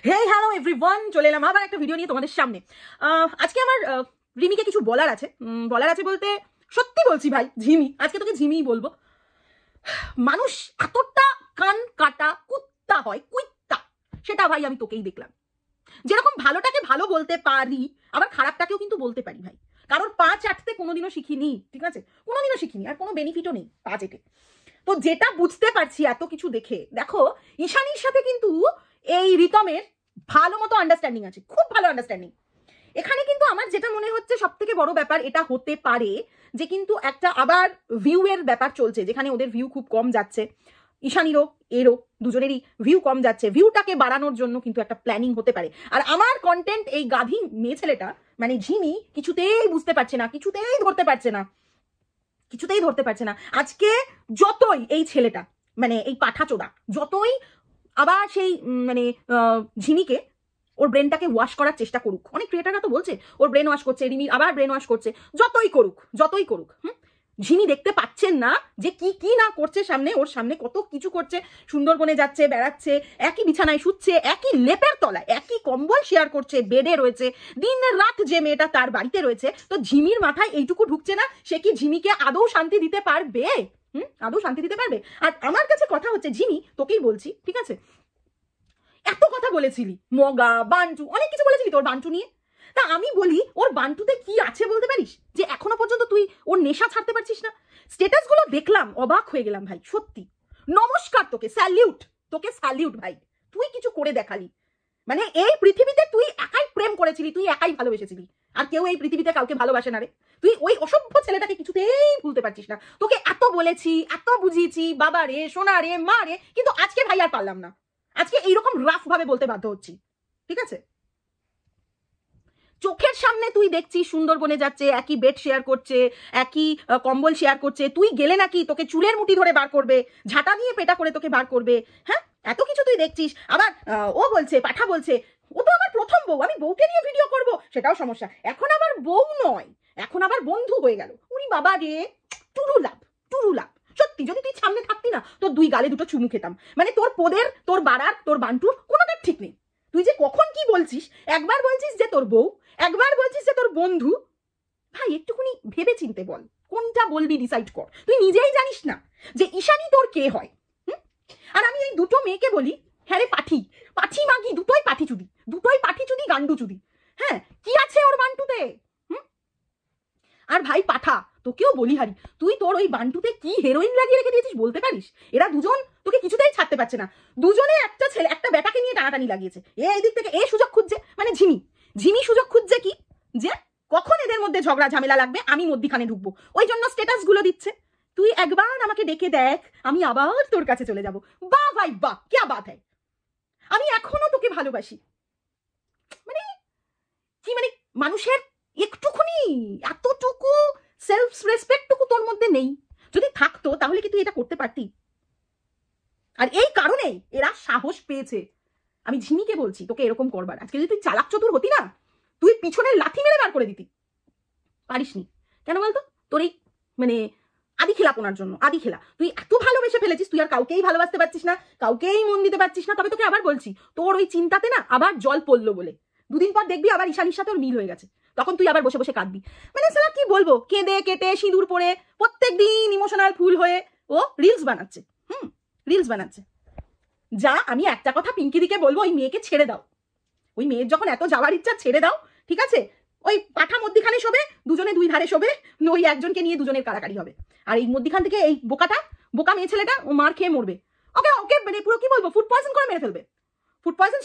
Hey hello everyone, চলে এলাম আবার একটা ভিডিও নিয়ে তোমাদের সামনে। আজকে আমার রিমিকে কিছু বলার আছে। বলতে সত্যি বলছি ভাই, ঝিমি, আজকে তোকে ঝিমিই বলবো। মানুষ এতটা কান কাটা কুত্তা হয়, কুত্তা, সেটা ভাই আমি তোকেই দেখলাম। যেরকম ভালোটাকে ভালো বলতে পারি, আবার খারাপটাকেও কিন্তু বলতে পারি ভাই। কারণ পা চাটতে কোনোদিনও শিখিনি, ঠিক আছে, কোনোদিনও শিখিনি, আর কোনো বেনিফিটও নেই পা চেটে। তো যেটা বুঝতে পারছি এত কিছু দেখে, দেখো ঈশানীর সাথে কিন্তু এই রিতমের ভালো মতো আন্ডারস্ট্যান্ডিং আছে, খুব ভালো আন্ডারস্ট্যান্ডিং। এখানে কিন্তু আমার যেটা মনে হচ্ছে সব থেকে বড় ব্যাপার এটা হতে পারে যে কিন্তু একটা আবার ভিউ এর ব্যাপার চলছে, যেখানে ওদের ভিউ খুব কম যাচ্ছে, ঈশানীরও এরও দুজনেরই ভিউ কম যাচ্ছে। ভিউটাকে বাড়ানোর জন্য কিন্তু একটা প্ল্যানিং হতে পারে। আর আমার কন্টেন্ট এই গাধি মেয়ে ছেলেটা মানে ঝিমি কিছুতেই বুঝতে পারছে না, কিছুতেই ধরতে পারছে না। আজকে যতই এই ছেলেটা মানে এই পাঠাচোদা যতই আবার সেই মানে ঝিমিকে ওর ব্রেনটাকে ওয়াশ করার চেষ্টা করুক, অনেক ক্রিয়েটাররা তো বলছে ওর ব্রেন ওয়াশ করছে, রিমি আবার ব্রেন ওয়াশ করছে, যতই করুক ঝিমি দেখতে পাচ্ছেন না যে কি কি না করছে সামনে, ওর সামনে কত কিছু করছে। সুন্দরবনে যাচ্ছে, বেড়াচ্ছে, একই বিছানায় শুচ্ছে, একই লেপের তলায়, একই কম্বল শেয়ার করছে, বেডে রয়েছে, দিন রাত যে মেয়েটা তার বাড়িতে রয়েছে। তো ঝিমির মাথায় এইটুকু ঢুকছে না, সে কি ঝিমিকে আদৌ শান্তি দিতে পারবে? আদৌ শান্তি দিতে পারবে? আর আমার কাছে কথা হচ্ছে, ঝিমি তোকেই বলছি, ঠিক আছে, এত কথা বলেছিলি মগা বান্টু, অনেক কিছু বলেছিলি তোর বান্টু নিয়ে। তা আমি বলি, ওর বান্টুতে কি আছে বলতে পারিস যে এখনো পর্যন্ত তুই ওর নেশা ছাড়তে পারছিস না? স্ট্যাটাস গুলো দেখলাম, অবাক হয়ে গেলাম ভাই, সত্যি নমস্কার তোকে, স্যালিউট ভাই, তুই কিছু করে দেখালি। মানে এই পৃথিবীতে তুই একাই প্রেম করেছিলি, তুই একাই ভালোবেসেছিলি, আর কেউ এই পৃথিবীতে কাউকে ভালোবাসে না রে। তুই ওই অসভ্য ছেলেটাকে কিছুতেই ভুলতে পারছিস না। তোকে এত বলেছি, এত বুঝিয়েছি, বাবা রে, সোনা রে, মা রে, কিন্তু আজকে ভাই আর পারলাম না। আজকে এইরকম রাফ ভাবে বলতে বাধ্য হচ্ছি, ঠিক আছে? চোখের সামনে তুই দেখছিস সুন্দরবনে যাচ্ছে, একই বেড শেয়ার করছে, একই কম্বল শেয়ার করছে, তুই গেলে নাকি তোকে চুলের মুঠি ধরে বার করবে, ঝাঁটা দিয়ে পেটা করে তোকে বার করবে। হ্যাঁ, এত কিছু তুই দেখছিস। আবার ও বলছে, পাঠা বলছে, ও তো আমার প্রথম বউ, আমি বউকে নিয়ে ভিডিও করব, সেটাও সমস্যা। এখন আবার বউ নয়, এখন আবার বন্ধু হয়ে গেল। উনি বাবা রে, টুরু লাভ। সত্যি যদি তুই সামনে থাকতি না, তোর দুই গালে দুটো চুমু খেতাম। মানে তোর পোদের, তোর বাড়ার, তোর বান্টুর কোনোটার ঠিক নেই। তুই যে কখন কি বলছিস, একবার বলছিস যে তোর বউ, একবার বলছিস যে তোর বন্ধু। ভাই একটুখানি ভেবে চিনতে বল, কোনটা বলবি ডিসাইড কর। তুই নিজেই জানিস না যে ঈশানী তোর কে হয়। আর আমি এই দুটো মেয়েকে বলি, হ্যাঁ রে পাঠি মাগি, দুটোই পাঠি চুদি গান্ডু চুদি। হ্যাঁ, কি আছে ওর বান্টুতে? আর ভাই পাঠা, তোকেও বলি হারি, তুই তোর ওই বান্টুতে কি হেরোইন লাগিয়ে রেখে দিয়েছিস বলতে পারিস? এরা দুজন তোকে কিছুতেই ছাড়তে পারছে না। দুজনে একটা ছেলে একটা বেটাকে নিয়ে টানাটানি লাগিয়েছে। এই দিক থেকে এ সুযোগ খুঁজছে, মানে ঝিমি সুযোগ খুঁজছে কি, যে কখন এদের মধ্যে ঝগড়া ঝামেলা লাগবে আমি মধ্যখানে ঢুকবো, ওই জন্য স্ট্যাটাস গুলো দিচ্ছে। তুই একবার আমাকে ডেকে দেখ, আমি আবার তোর কাছে চলে যাব। বাহ ভাই বাহ, क्या बात है, আমি এখনো তোকে ভালোবাসি। মানে কি, মানে মানুষের একটুখানি এতটুকু সেলফ রেসপেক্টটুকু তোর মধ্যে নেই। যদি থাকতো তাহলে কি তুই এটা করতে পারতি? আর এই কারণেই এরা সাহস পেয়েছে। আমি ঝিমিকে বলছি তোকে এরকম করবার। আজকে যদি তুই চালাক চতুর হতি না, তুই পিছনের লাথি মেরে বার করে দিতি। পারিসনি কেন বলতো? তোর এই মানে আদি খেলাপনার জন্য। তুই এত ভালোবেসে ফেলেছিস, তুই আর কাউকেই ভালোবাসতে পারছিস না, কাউকেই মন দিতে পারছিস না। তবে তোকে আবার বলছি, তোর ওই চিন্তাতে না আবার জল পড়লো বলে দুদিন পর দেখবি আবার ঈশানীর সাথে ওর মিল হয়ে গেছে, তখন তুই আবার বসে বসে কাঁদবি। মানে সালা কি বলবো, কেঁদে কেটে সিঁদুর পরে প্রত্যেকদিন ইমোশনাল ফুল হয়ে ও রিলস বানাচ্ছে। যা, আমি একটা কথা পিঙ্কিদিকে বলবো, ওই মেয়েকে ছেড়ে দাও। ওই মেয়ের যখন এত যাওয়ার ইচ্ছা, ছেড়ে দাও, ঠিক আছে? ওই পাঠা মধ্যিখানে শোবে, দুজনে দুই ধারে শোবে, ওই একজনকে নিয়ে দুজনের কারাকারি হবে। আর এই মধ্যিখান থেকে এই বোকা মেয়ে ছেলেটা ও মার খেয়ে মরবে। ওকে মানে পুরো কি বলবো, ফুড পয়জন করে মেরে ফেলবে,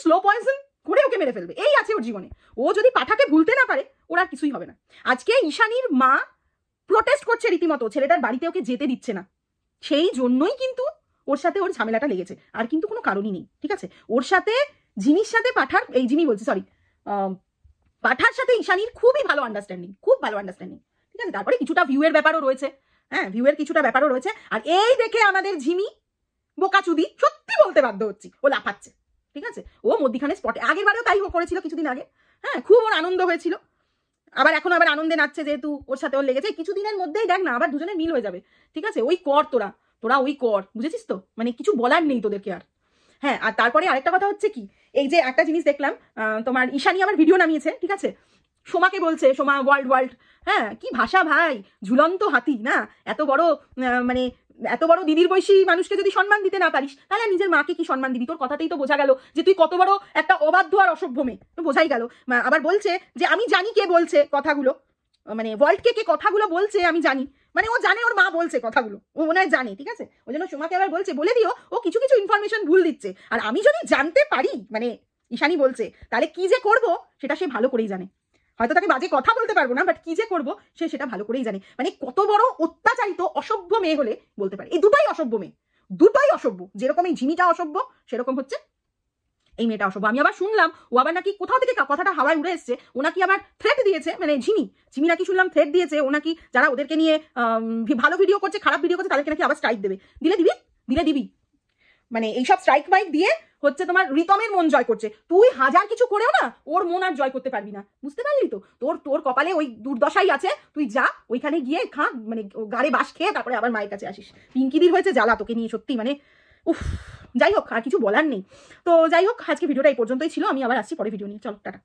স্লো পয়জন করে ওকে মেরে ফেলবে। এই আছে ওর জীবনে। ও যদি পাঠাকে ভুলতে না পারে, ওর আর কিছুই হবে না। আজকে ঈশানীর মা প্রোটেস্ট করছে রীতিমতো, ছেলেটার বাড়িতে ওকে যেতে দিচ্ছে না। সেই জন্যই কিন্তু ওর সাথে ওর ঝামেলাটা লেগেছে, আর কিন্তু কোনো কারণই নেই, ঠিক আছে? ওর সাথে ঝিমির সাথে পাঠার সাথে ঈশানীর খুবই ভালো আন্ডারস্ট্যান্ডিং, ঠিক আছে? তারপরে কিছুটা ভিউয়ের ব্যাপারও রয়েছে, হ্যাঁ, ভিউয়ের কিছুটা ব্যাপারও রয়েছে। আর এই দেখে আমাদের ঝিমি বোকাচুদি, সত্যি বলতে বাধ্য হচ্ছি, ও লাফাচ্ছে, ঠিক আছে? ও মধ্যিখানে স্পটে, আগের বারেও তাই করেছিল কিছুদিন আগে। হ্যাঁ, খুব ওর আনন্দ হয়েছিল, আবার এখন আবার আনন্দে নাচছে, যেহেতু ওর সাথে ওর লেগেছে। কিছুদিনের মধ্যেই দেখ না আবার দুজনের মিল হয়ে যাবে, ঠিক আছে? ওই কর তোরা ওই কর, বুঝেছিস তো? মানে কিছু বলার নেই তোদেরকে আর। হ্যাঁ, আর তারপরে আরেকটা কথা হচ্ছে কি, এই যে একটা জিনিস দেখলাম, তোমার ঈশানী আবার ভিডিও নামিয়েছে, ঠিক আছে, সোমাকে বলছে, সোমা ওয়ার্ল্ড, হ্যাঁ, কি ভাষা ভাই, ঝুলন্ত হাতি না, এত বড় মানে এত বড় দিদির বয়সী মানুষকে যদি সম্মান দিতে না পারিস, তাহলে নিজের মাকে কি সম্মান দিবি? তোর কথাতেই তো বোঝা গেল যে তুই কত বড় একটা অবাধ্য আর অসভ্য মেয়ে, তো বোঝাই গেল। আবার বলছে যে আমি জানি কে বলছে কথাগুলো, মানে ওয়ার্ল্ডকে কে কথাগুলো বলছে আমি জানি, মানে ও জানে ওর মা বলছে কথাগুলো, ও মনে হয় জানে, ঠিক আছে, ওই জন্য সোমাকে আবার বলছে বলে দিও ও কিছু কিছু ইনফরমেশন ভুল দিচ্ছে, আর আমি যদি জানতে পারি, মানে ঈশানী বলছে, তাহলে কি যে করব সেটা সে ভালো করেই জানে। হয়তো তাকে বাজে কথা বলতে পারবো না, বাট কি যে করবো সে সেটা ভালো করেই জানে। মানে কত বড় অত্যাচারিত অসভ্য মেয়ে হলে বলতে পারে। এই দুটোই অসভ্য মেয়ে, দুটোই অসভ্য, যেরকম এই ঝিমিটা অসভ্য, সেরকম হচ্ছে এই মেয়েটা অসভ্য। আমি আবার শুনলাম ও আবার নাকি কোথাও থেকে কথাটা হাওয়ায় উড়ে এসছে, ও নাকি আবার থ্রেট দিয়েছে, মানে ঝিমি নাকি শুনলাম থ্রেট দিয়েছে, ও নাকি যারা ওদেরকে নিয়ে ভালো ভিডিও করছে, খারাপ ভিডিও করছে, তাদেরকে নাকি আবার স্ট্রাইক দেবে। দিলে দিবি, মানে এইসব স্ট্রাইক মাইক দিয়ে হচ্ছে তোমার রিতমের মন জয় করছে। তুই হাজার কিছু করেও না ওর মন আর জয় করতে পারবি না, বুঝতে পারলি তো? তোর কপালে ওই দুর্দশাই আছে, তুই যা ওইখানে গিয়ে খা, মানে গাড়ে বাস খেয়ে তারপরে আবার মায়ের কাছে আসিস। পিঙ্কিদির হয়েছে জ্বালা তোকে নিয়ে, সত্যি মানে উফ। যাই হোক, আর কিছু বলার নেই। তো যাই হোক, আজকে ভিডিওটা এই পর্যন্তই ছিল, আমি আবার আসছি পরে ভিডিও নিয়ে। চলো, টাটা।